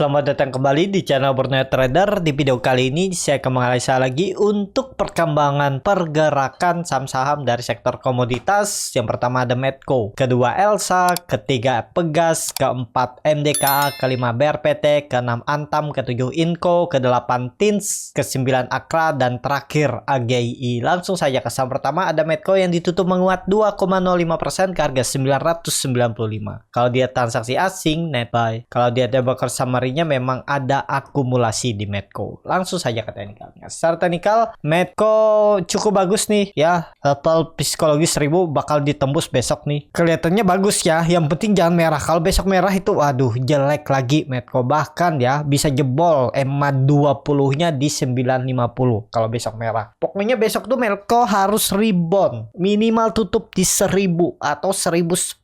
selamat datang kembali di channel Borneo Trader. Di video kali ini saya akan menganalisa lagi untuk perkembangan pergerakan saham-saham dari sektor komoditas. Yang pertama ada Medco, kedua Elsa, ketiga Pegas, keempat MDKA, kelima BRPT, keenam Antam, ketujuh Inco, kedelapan Tins, kesembilan Akra, dan terakhir AGI. Langsung saja ke saham pertama ada Medco yang ditutup menguat 2,05% ke harga 995. Kalau dia transaksi asing net buy, kalau dia ada broker summary-nya memang ada akumulasi di Medco. Langsung saja ke teknikalnya. Secara teknikal Medco cukup bagus nih ya. Level psikologis 1000 bakal ditembus besok nih. Kelihatannya bagus ya. Yang penting jangan merah. Kalau besok merah itu waduh jelek lagi Medco. Bahkan ya bisa jebol EMA 20-nya di 950 kalau besok merah. Pokoknya besok tuh Medco harus rebound. Minimal tutup di 1000 atau 1010.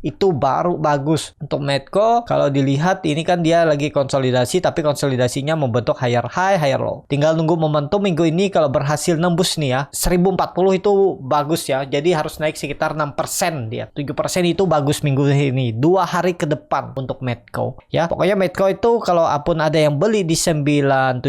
Itu baru bagus untuk Medco. Kalau dilihat ini kan dia lagi konsolidasi, tapi konsolidasinya membentuk higher high, higher low. Tinggal nunggu momentum minggu ini. Kalau berhasil nembus nih ya 1040 itu bagus ya. Jadi harus naik sekitar 6% dia. 7% itu bagus minggu ini. 2 hari ke depan untuk Medco ya. Pokoknya Medco itu kalau apun ada yang beli di 970,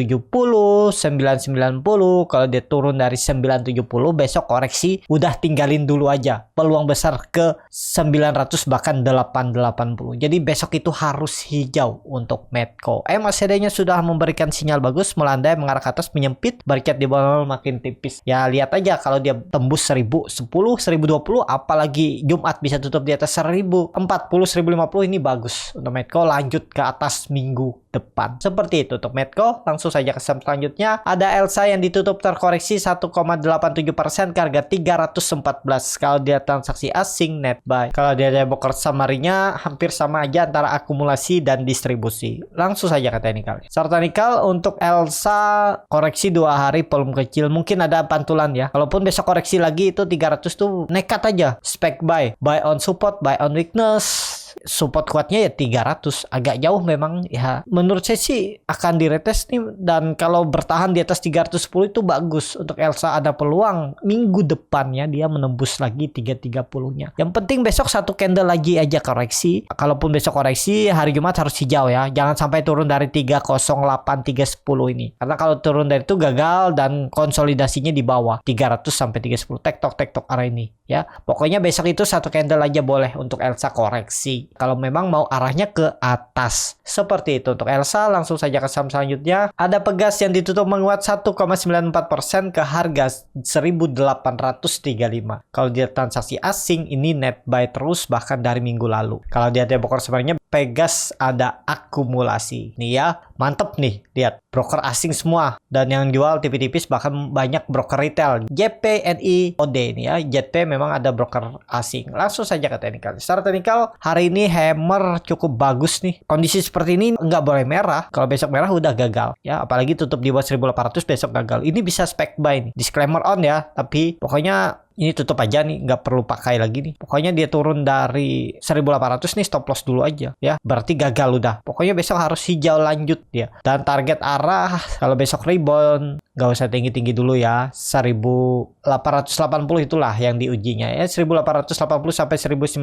990, kalau dia turun dari 970 besok koreksi udah tinggalin dulu aja. Peluang besar ke 900 bahkan 880. Jadi besok itu harus hijau untuk Medco. MACD-nya sudah memberikan sinyal bagus, melandai mengarah ke atas, menyempit, barikat di bawah makin tipis. Ya lihat aja kalau dia tembus 1010, 1020, apalagi Jumat bisa tutup di atas 1040, 1050 ini bagus untuk Medco. Lanjut ke atas minggu depan. Seperti itu untuk Medco. Langsung saja ke saham selanjutnya. Ada Elsa yang ditutup terkoreksi 1,87% ke harga 314. Kalau dia transaksi asing net buy. Kalau dia ada broker summary-nya hampir sama aja antara akumulasi dan distribusi. Langsung saja ke teknikal. Secara teknikal untuk Elsa koreksi 2 hari volume kecil. Mungkin ada pantulan ya. Kalaupun besok koreksi lagi itu 300 tuh nekat aja. Spec buy. Buy on support, buy on weakness. Support kuatnya ya 300, agak jauh memang ya. Menurut saya sih akan diretest nih, dan kalau bertahan di atas 310 itu bagus untuk Elsa. Ada peluang minggu depannya dia menembus lagi 330-nya. Yang penting besok satu candle lagi aja koreksi. Kalaupun besok koreksi hari Jumat harus hijau ya. Jangan sampai turun dari 308, 310 ini. Karena kalau turun dari itu gagal dan konsolidasinya di bawah 300 sampai 310. Tektok arah ini ya. Pokoknya besok itu satu candle aja boleh untuk Elsa koreksi. Kalau memang mau arahnya ke atas. Seperti itu untuk Elsa. Langsung saja ke saham selanjutnya. Ada Pegas yang ditutup menguat 1,94% ke harga 1835. Kalau dia transaksi asing ini net buy terus bahkan dari minggu lalu. Kalau dia ada broker sebenarnya Pegas ada akumulasi. Nih ya, mantep nih. Lihat, broker asing semua. Dan yang jual tipis-tipis bahkan banyak broker retail. JPNI OD nih ya. JP memang ada broker asing. Langsung saja ke teknikal. Secara teknikal, hari ini hammer cukup bagus nih. Kondisi seperti ini nggak boleh merah. Kalau besok merah udah gagal. Ya, apalagi tutup di bawah 1800 besok gagal. Ini bisa spec buy nih. Disclaimer on ya. Tapi pokoknya ini tutup aja nih, nggak perlu pakai lagi nih. Pokoknya dia turun dari 1800 nih, stop loss dulu aja ya. Berarti gagal udah. Pokoknya besok harus hijau lanjut dia. Dan target arah kalau besok rebound nggak usah tinggi-tinggi dulu ya. 1880 itulah yang diujinya ya. 1880 sampai 1900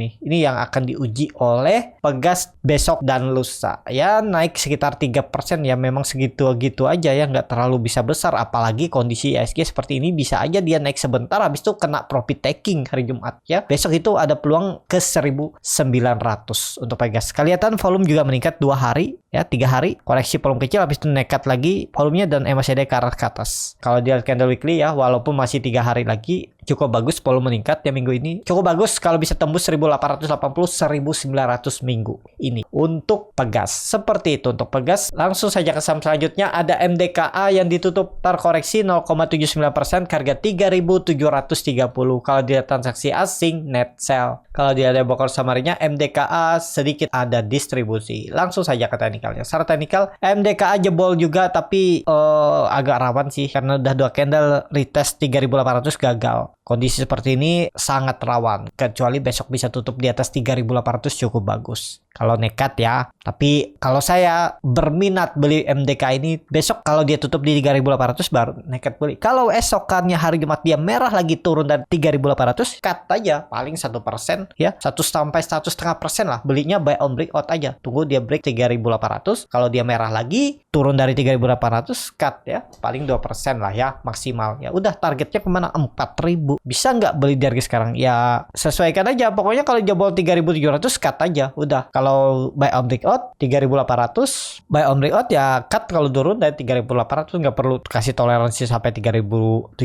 ini. Ini yang akan diuji oleh Pegas besok dan lusa. Ya naik sekitar 3% ya, memang segitu-gitu aja ya, nggak terlalu bisa besar. Apalagi kondisi ISG seperti ini bisa aja dia naik sebentar habis itu kena profit taking hari Jumat ya. Besok itu ada peluang ke 1900 untuk Pegas. Kelihatan volume juga meningkat 2 hari ya, 3 hari koreksi volume kecil habis itu nekat lagi volumenya dan MACD ke arah ke atas. Kalau dia candle weekly ya, walaupun masih 3 hari lagi cukup bagus volume meningkat ya minggu ini. Cukup bagus kalau bisa tembus 1880, 1900 minggu ini untuk Pegas. Seperti itu untuk Pegas. Langsung saja ke saham selanjutnya. Ada MDKA yang ditutup terkoreksi 0,79% ke harga 3730. Kalau dia transaksi asing net sell. Kalau dia ada broker summary-nya MDKA sedikit ada distribusi. Langsung saja ke teknikalnya. Secara teknikal MDKA jebol juga, tapi agak rawan sih karena udah 2 candle retest 3800 gagal. Kondisi seperti ini sangat rawan, kecuali besok bisa tutup di atas 3.800 cukup bagus. Kalau nekat ya. Tapi kalau saya berminat beli MDK ini, besok kalau dia tutup di 3.800 baru nekat beli. Kalau esokannya hari Jumat dia merah lagi turun dari 3.800, cut aja. Paling 1% ya. 1-1,5% lah. Belinya buy on breakout aja. Tunggu dia break 3.800. Kalau dia merah lagi, turun dari 3.800, cut ya. Paling 2% lah ya maksimal. Ya udah, targetnya kemana? 4.000. Bisa nggak beli di harga sekarang? Ya sesuaikan aja. Pokoknya kalau jebol 3.700, cut aja. Udah. Kalau buy on breakout 3.800, buy on breakout ya cut. Kalau turun dari 3.800 nggak perlu kasih toleransi sampai 3.700,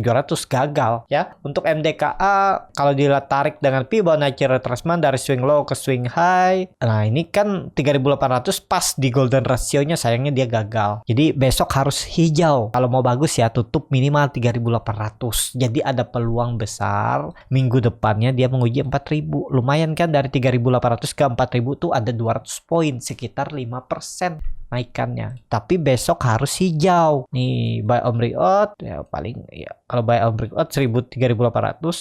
gagal ya. Untuk MDKA kalau dilihat tarik dengan Fibonacci retracement dari swing low ke swing high, nah ini kan 3.800 pas di golden ratio-nya, sayangnya dia gagal. Jadi besok harus hijau kalau mau bagus ya, tutup minimal 3.800. Jadi ada peluang besar minggu depannya dia menguji 4.000. Lumayan kan, dari 3.800 ke 4.000 tuh ada 200 poin, sekitar 5% naikannya. Tapi besok harus hijau. Nih buy on breakout ya, paling ya kalau buy on breakout 3.800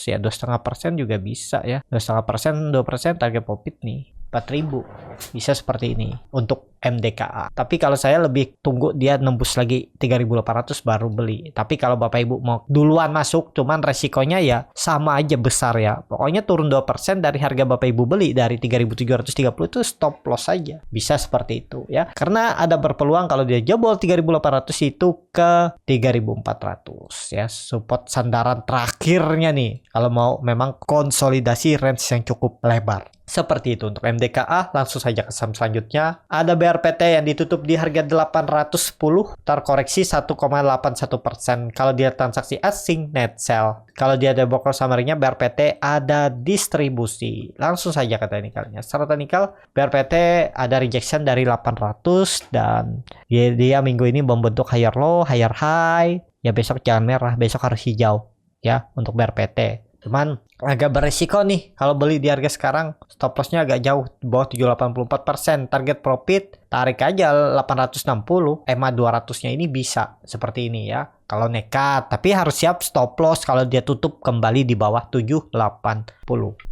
ya 2,5% juga bisa ya. 2,5%, 2% target profit nih 4.000. Bisa seperti ini untuk MDKA. Tapi kalau saya lebih tunggu dia nembus lagi 3.800 baru beli. Tapi kalau Bapak Ibu mau duluan masuk, cuman resikonya ya sama aja besar ya. Pokoknya turun 2% dari harga Bapak Ibu beli dari 3.730 itu stop loss aja. Bisa seperti itu ya. Karena ada berpeluang kalau dia jebol 3.800 itu ke 3.400 ya. Support sandaran terakhirnya nih. Kalau mau memang konsolidasi range yang cukup lebar. Seperti itu untuk MDKA. Langsung saja ke saham selanjutnya. Ada BRPT yang ditutup di harga 810, terkoreksi 1,81%. Kalau dia transaksi asing, net sell. Kalau dia ada broker summary-nya, BRPT ada distribusi. Langsung saja ke teknikalnya. Secara teknikal, BRPT ada rejection dari 800 dan dia minggu ini membentuk higher low, higher high. Ya besok jangan merah, besok harus hijau ya untuk BRPT. Cuman agak beresiko nih kalau beli di harga sekarang. Stop lossnya agak jauh, di bawah 784%. Target profit tarik aja 860. EMA 200-nya ini bisa seperti ini ya. Kalau nekat, tapi harus siap stop loss kalau dia tutup kembali di bawah 780.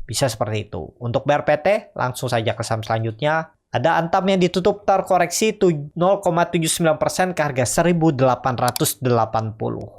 Bisa seperti itu. Untuk BRPT, langsung saja ke saham selanjutnya. Ada Antam yang ditutup terkoreksi 0,79% ke harga 1.880.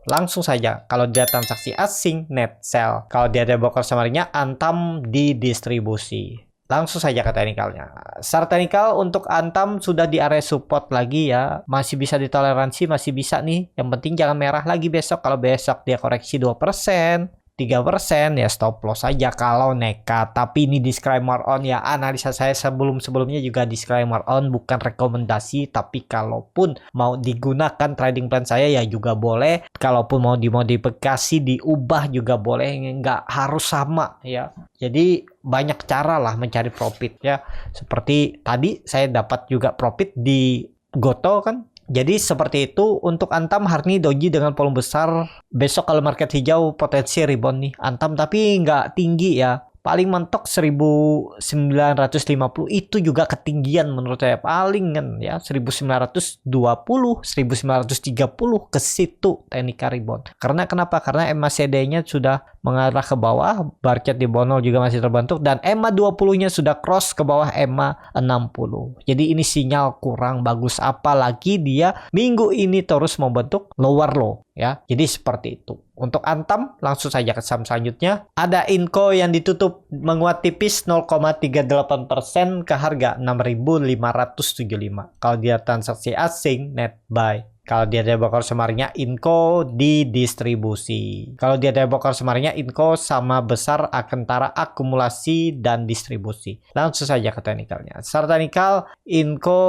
Langsung saja, kalau dia transaksi asing, net sell. Kalau dia ada broker summary-nya, Antam didistribusi. Langsung saja ke teknikalnya. Secara teknikal untuk Antam sudah di area support lagi ya. Masih bisa ditoleransi, masih bisa nih. Yang penting jangan merah lagi besok. Kalau besok dia koreksi 2%. 3% ya stop loss aja kalau nekat. Tapi ini disclaimer on ya, analisa saya sebelumnya juga disclaimer on, bukan rekomendasi. Tapi kalaupun mau digunakan trading plan saya ya juga boleh. Kalaupun mau dimodifikasi, diubah juga boleh, nggak harus sama ya. Jadi banyak cara lah mencari profit ya. Seperti tadi saya dapat juga profit di Goto kan. Jadi seperti itu untuk Antam. Hari ini doji dengan volume besar. Besok kalau market hijau potensi rebound nih Antam, tapi nggak tinggi ya. Paling mentok 1950 itu juga ketinggian menurut saya. Palingan ya 1920, 1930 ke situ teknika rebound. Karena kenapa? Karena MACD-nya sudah mengarah ke bawah, bar chart di bawah 0 juga masih terbentuk, dan EMA 20-nya sudah cross ke bawah EMA 60. Jadi ini sinyal kurang bagus, apalagi dia minggu ini terus membentuk lower low ya. Jadi seperti itu. Untuk Antam langsung saja ke saham selanjutnya. Ada Inco yang ditutup menguat tipis 0,38% ke harga 6.575. Kalau dia transaksi asing, net buy. Kalau dia ada broker summary-nya, Inco didistribusi. Kalau dia ada broker summary-nya, Inco sama besar antara akumulasi dan distribusi. Langsung saja ke teknikalnya. Secara teknikal, Inco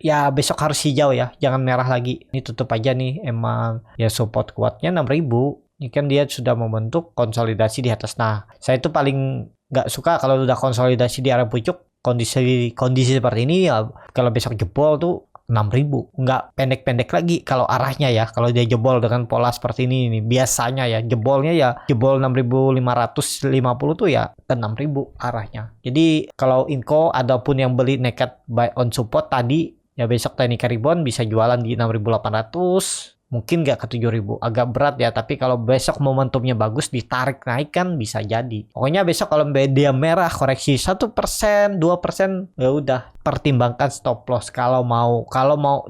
ya besok harus hijau ya, jangan merah lagi. Ini tutup aja nih, emang ya support kuatnya 6.000. Ini kan dia sudah membentuk konsolidasi di atas. Nah, saya itu paling nggak suka kalau udah konsolidasi di area pucuk. Kondisi seperti ini ya, kalau besok jebol tuh 6.000, nggak pendek-pendek lagi kalau arahnya ya. Kalau dia jebol dengan pola seperti ini nih, biasanya ya jebolnya ya jebol 6.550 tuh ya ke 6.000 arahnya. Jadi kalau Inco adapun yang beli nekat buy on support tadi ya, besok teknika rebound bisa jualan di 6.800 Mungkin nggak ke 7.000, agak berat ya, tapi kalau besok momentumnya bagus ditarik naik kan bisa jadi. Pokoknya besok kalau dia merah koreksi 1%, 2%, ya udah pertimbangkan stop loss. Kalau mau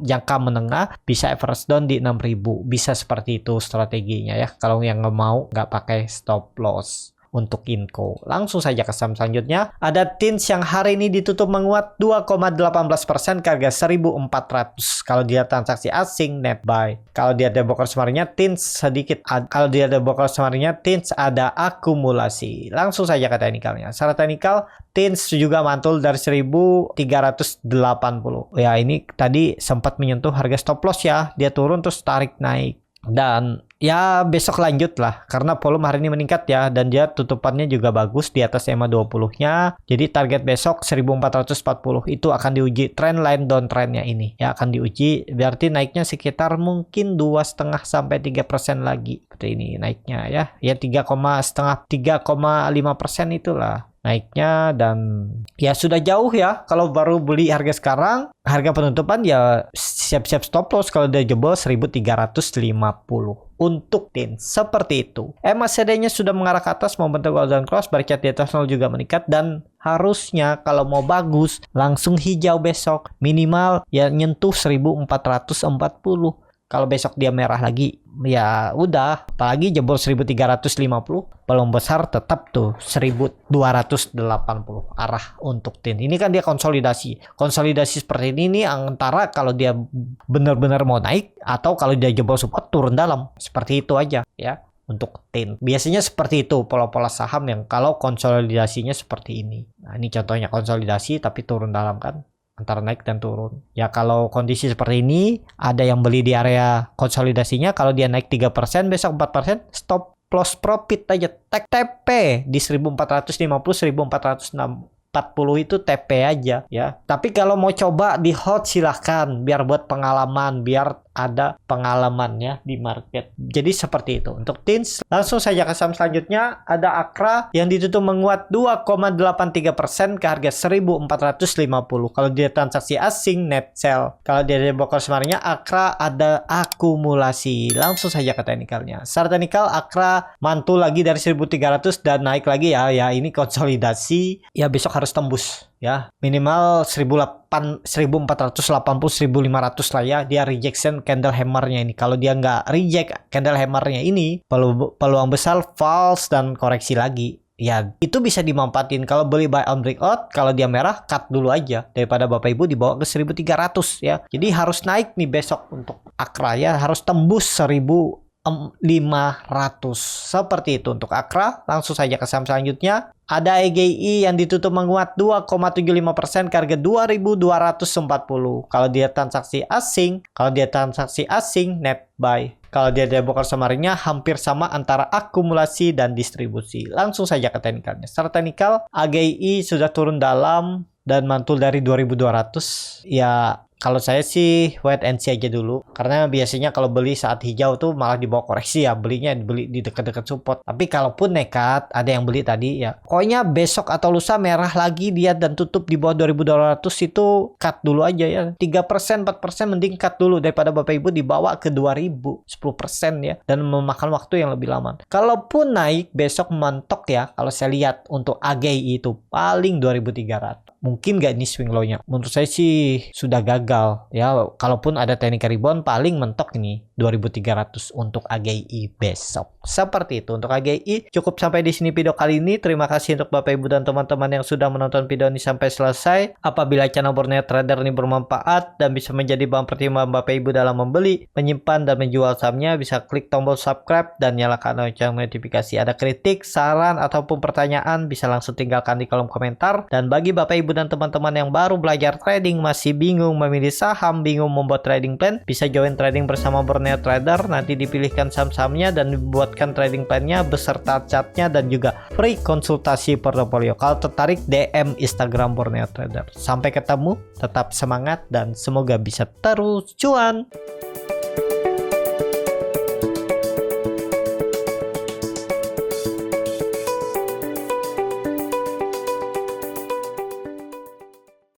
jangka menengah bisa average down di 6.000, bisa seperti itu strateginya ya. Kalau yang nggak mau nggak pakai stop loss. Untuk Inco, langsung saja ke saham selanjutnya. Ada TINS yang hari ini ditutup menguat 2,18% ke harga 1.400. Kalau dia transaksi asing net buy. Kalau dia ada broker summary-nya TINS sedikit. Kalau dia ada broker summary-nya TINS ada akumulasi. Langsung saja ke teknikalnya. Secara teknikal TINS juga mantul dari 1.380. Ya ini tadi sempat menyentuh harga stop loss ya. Dia turun terus tarik naik. Dan ya besok lanjut lah karena volume hari ini meningkat ya, dan dia tutupannya juga bagus di atas EMA 20-nya. Jadi target besok 1440 itu akan diuji trend line downtrendnya ini ya, akan diuji, berarti naiknya sekitar mungkin 2,5 sampai 3% lagi seperti ini naiknya ya. Ya 3,5% itulah naiknya, dan ya sudah jauh ya. Kalau baru beli harga sekarang, harga penutupan ya siap-siap stop loss kalau dia jebol 1.350 untuk TINS seperti itu. MACD-nya sudah mengarah ke atas, membentuk golden cross, baricat di atas 0 juga meningkat, dan harusnya kalau mau bagus langsung hijau besok, minimal ya nyentuh 1.440. Kalau besok dia merah lagi, ya udah. Apalagi jebol 1.350, peluang besar tetap tuh 1.280 arah untuk TIN. Ini kan dia konsolidasi. Konsolidasi seperti ini nih antara kalau dia benar-benar mau naik atau kalau dia jebol support turun dalam. Seperti itu aja ya untuk TIN. Biasanya seperti itu pola-pola saham yang kalau konsolidasinya seperti ini. Nah, ini contohnya konsolidasi tapi turun dalam kan. Antara naik dan turun. Ya kalau kondisi seperti ini, ada yang beli di area konsolidasinya, kalau dia naik 3%, besok 4%, stop loss profit aja. TP di 1450, 1440 itu TP aja ya. Tapi kalau mau coba di hold silahkan, biar buat pengalaman, biar ada pengalamannya di market. Jadi seperti itu untuk TINS. Langsung saja ke saham selanjutnya. Ada Akra yang ditutup menguat 2,83% ke harga 1.450. Kalau dia transaksi asing net sell. Kalau dia ada broker summary-nya Akra ada akumulasi. Langsung saja ke teknikalnya. Secara teknikal Akra mantul lagi dari 1.300 dan naik lagi ya. Ya ini konsolidasi. Ya besok harus tembus ya, minimal 1480 1500 lah ya. Dia rejection candle hammernya ini. Kalau dia nggak reject candle hammernya ini, peluang besar false dan koreksi lagi ya. Itu bisa dimanfaatin kalau beli buy on breakout. Kalau dia merah cut dulu aja daripada Bapak Ibu dibawa ke 1.300 ya. Jadi harus naik nih besok untuk Akra ya, harus tembus 1.500 seperti itu untuk Akra. Langsung saja ke saham selanjutnya. Ada EGI yang ditutup menguat 2,75% ke harga 2.240. Kalau dia transaksi asing net buy. Kalau dia ada broker summary-nya hampir sama antara akumulasi dan distribusi. Langsung saja ke teknikalnya. Secara teknikal AGI sudah turun dalam dan mantul dari 2.200. Ya kalau saya sih wait and see aja dulu, karena biasanya kalau beli saat hijau tuh malah dibawa koreksi ya, beli di dekat-dekat support. Tapi kalaupun nekat ada yang beli tadi ya, pokoknya besok atau lusa merah lagi dia dan tutup di bawah 2.200 itu cut dulu aja ya. 3% 4% mending cut dulu daripada Bapak Ibu dibawa ke 2.000 10% ya, dan memakan waktu yang lebih lama. Kalaupun naik besok mentok ya, kalau saya lihat untuk AGI itu paling 2.300. Mungkin gak ini swing low-nya? Menurut saya sih sudah gagal ya. Kalaupun ada teknik rebound paling mentok ini 2.300 untuk AGI besok. Seperti itu untuk AGI. Cukup sampai di sini video kali ini. Terima kasih untuk Bapak Ibu dan teman-teman yang sudah menonton video ini sampai selesai. Apabila channel Borneo Trader ini bermanfaat dan bisa menjadi bahan pertimbangan Bapak Ibu dalam membeli, menyimpan dan menjual sahamnya, bisa klik tombol subscribe dan nyalakan lonceng notifikasi. Ada kritik, saran ataupun pertanyaan bisa langsung tinggalkan di kolom komentar. Dan bagi Bapak Ibu dan teman-teman yang baru belajar trading, masih bingung memilih saham, bingung membuat trading plan, bisa join trading bersama Borneo Trader. Nanti dipilihkan saham-sahamnya dan dibuatkan trading plan-nya beserta chartnya dan juga free konsultasi portofolio. Kalau tertarik DM Instagram Borneo Trader. Sampai ketemu, tetap semangat dan semoga bisa terus cuan.